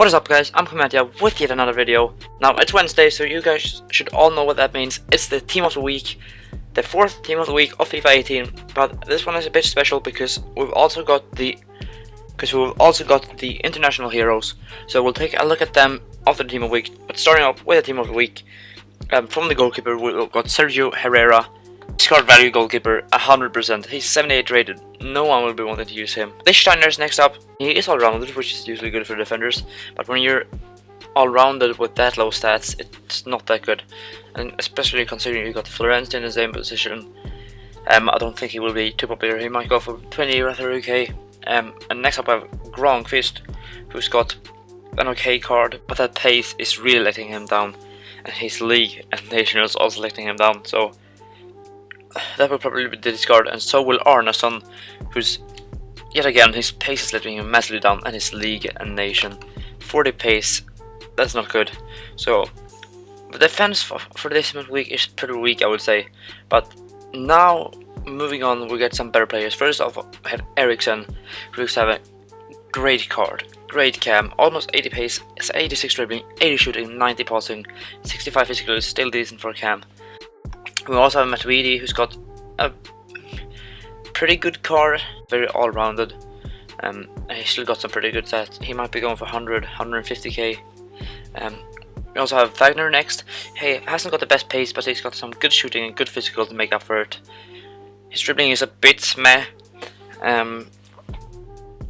What is up, guys? I'm coming at you with yet another video. Now it's Wednesday, so you guys should all know what that means. It's the team of the week, the fourth team of the week of FIFA 18. But this one is a bit special because we've also got the international heroes. So we'll take a look at them after the team of the week. But starting off with the team of the week, from the goalkeeper we've got Sergio Herrera. Discard value goalkeeper 100%. He's 78 rated. No one will be wanting to use him. Lichtsteiner's next up. He is all-rounded, which is usually good for defenders, but when you're all-rounded with that low stats, it's not that good. And especially considering you got Florence in the same position, I don't think he will be too popular. He might go for 20 or 30k. And next up I have Gronqvist, who's got an okay card, but that pace is really letting him down, and his league and nation is also letting him down. So that will probably be the discard, and so will Arnason, who's yet again his pace is letting him massively down, and his league and nation 40 pace. That's not good. So the defense for this week is pretty weak, I would say. But now moving on, we get some better players. First off, I have Erickson, who's have a great card, great cam, almost 80 pace, 86 dribbling, 80 shooting, 90 passing, 65 physical. Is still decent for a cam. We also have Matuidi, who's got a pretty good card, very all-rounded, and he's still got some pretty good stats. He might be going for 100, 150k. We also have Wagner next. He hasn't got the best pace, but he's got some good shooting and good physical to make up for it. His dribbling is a bit meh,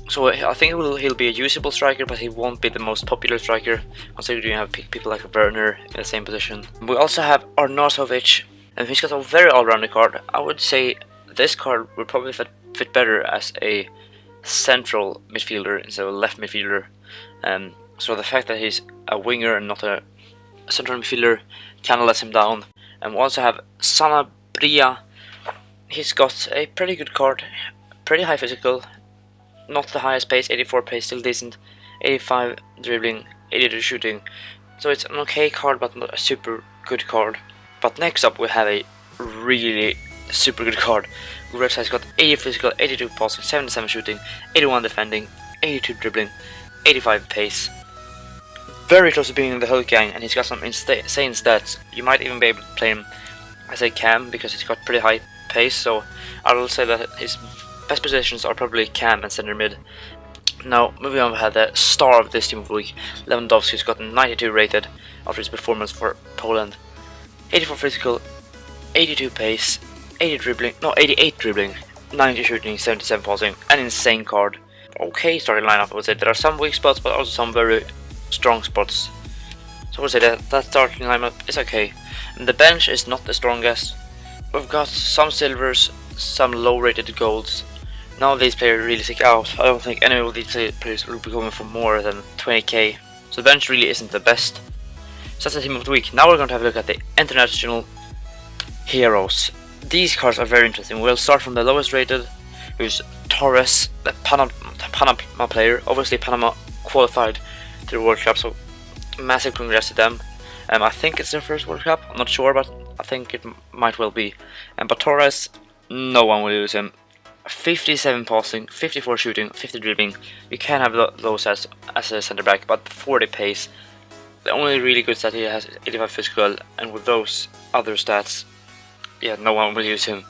so I think he'll be a usable striker, but he won't be the most popular striker, considering you have people like Werner in the same position. We also have Arnautovic, and he's got a very all-rounded card. I would say this card would probably fit better as a central midfielder instead of a left midfielder. So the fact that he's a winger and not a central midfielder kind of lets him down. And we also have Sanabria. He's got a pretty good card, pretty high physical, not the highest pace, 84 pace, still decent, 85 dribbling, 82 shooting. So it's an okay card, but not a super good card. But next up we have a really super good card. Goretzka has got 80 physical, 82 passing, 77 shooting, 81 defending, 82 dribbling, 85 pace. Very close to being in the Hulk gang, and he's got some insane stats. You might even be able to play him as a cam because he's got pretty high pace, so I will say that his best positions are probably cam and center mid. Now moving on, we have the star of this team of the week, Lewandowski, who's got 92 rated after his performance for Poland. 84 physical, 82 pace, 88 dribbling, 90 shooting, 77 passing, an insane card. Okay starting lineup, I would say. There are some weak spots, but also some very strong spots. So I would say that starting lineup is okay. And the bench is not the strongest. We've got some silvers, some low rated golds. None of these players really stick out. I don't think any of these players will be going for more than 20k. So the bench really isn't the best. So that's the team of the week. Now we're going to have a look at the international heroes. These cards are very interesting. We'll start from the lowest rated, who's Torres, the Panama player. Obviously Panama qualified to the World Cup, so massive congrats to them. I think it's their first World Cup, I'm not sure, but I think it might well be. But Torres, no one will use him. 57 passing, 54 shooting, 50 dribbling. You can have those as a centre back, but 40 pace. The only really good stat he has is 85 physical, and with those other stats, yeah, no one will use him.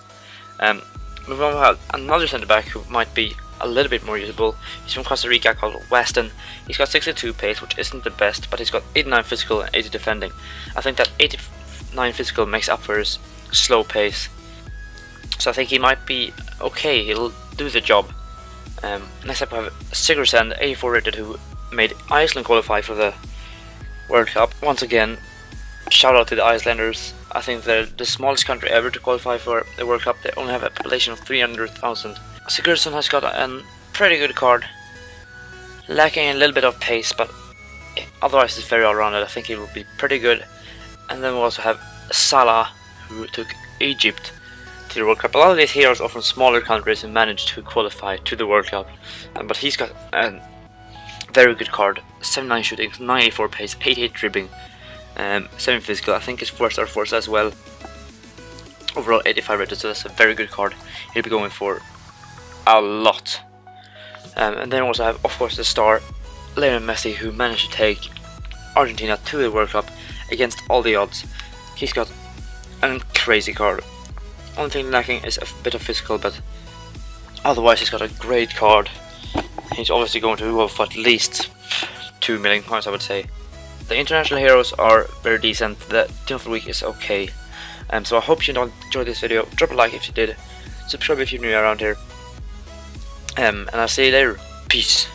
Moving on, we have another centre back who might be a little bit more usable. He's from Costa Rica, called Weston. He's got 62 pace, which isn't the best, but he's got 89 physical and 80 defending. I think that 89 physical makes up for his slow pace, so I think he might be okay. He'll do the job. Next up, we have Sigurdsson, 84 rated, who made Iceland qualify for the World Cup. Once again, shout out to the Icelanders. I think they're the smallest country ever to qualify for the World Cup. They only have a population of 300,000. Sigurdsson has got a pretty good card, lacking a little bit of pace, but otherwise it's very all-rounded. I think he will be pretty good. And then we also have Salah, who took Egypt to the World Cup. A lot of these heroes are from smaller countries who managed to qualify to the World Cup, but he's got a very good card. 79 shooting, 94 pace, 88 dribbling, 7 physical. I think his 4-star force as well. Overall 85 rated, so that's a very good card. He'll be going for a lot. And then we also have, of course, the star, Lionel Messi, who managed to take Argentina to the World Cup against all the odds. He's got a crazy card. Only thing lacking is a bit of physical, but otherwise he's got a great card. He's obviously going to go for at least 2 million points, I would say. The international heroes are very decent. The team of the week is okay. So I hope you enjoyed this video. Drop a like if you did. Subscribe if you're new around here. And I'll see you later. Peace.